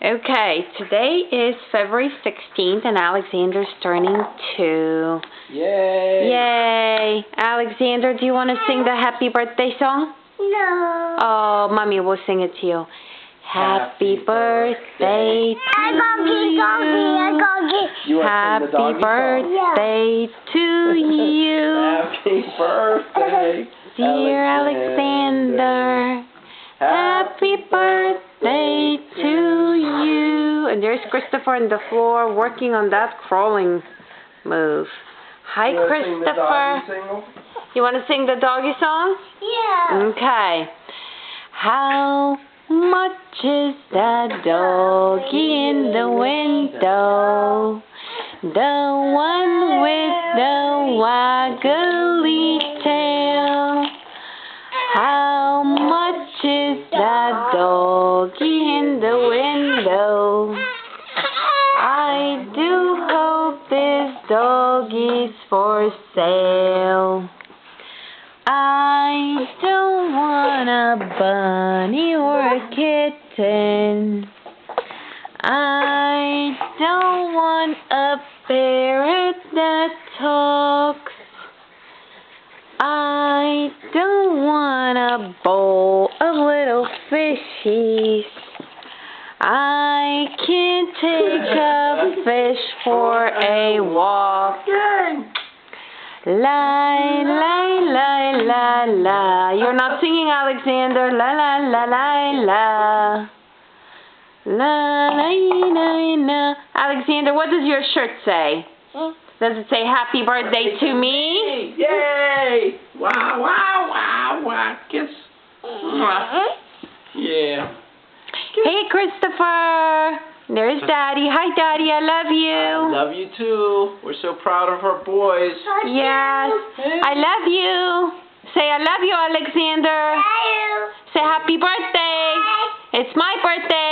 Okay, today is February 16th and Alexander's turning 2. Yay! Yay! Alexander, do you want to sing the happy birthday song? No. Oh, Mommy will sing it to you. Happy birthday to you. Happy birthday to you. Happy birthday, Dear Alexander. Happy birthday to you. And there's Christopher on the floor working on that crawling move. Hi, Christopher. You want to sing the doggy song? Yeah. Okay. How much is that doggy in the window? The one with the waggly tail. How much is that doggy in the window? I do hope this doggy's for sale. I don't want a bunny or a kitten. I don't want a parrot that talks. I don't want a bowl of little fishies. I can't take a fish for a walk. La la la la la. You're not singing, Alexander. La la la la la. La la la la. Alexander, what does your shirt say? Does it say happy birthday to me? Yay! Wow, wow, wow, wow. Kiss. Yeah. Hey, Christopher. There's Daddy. Hi, Daddy. I love you. I love you too. We're so proud of our boys. Yes. I love you. Say I love you, Alexander. Say happy birthday. It's my birthday.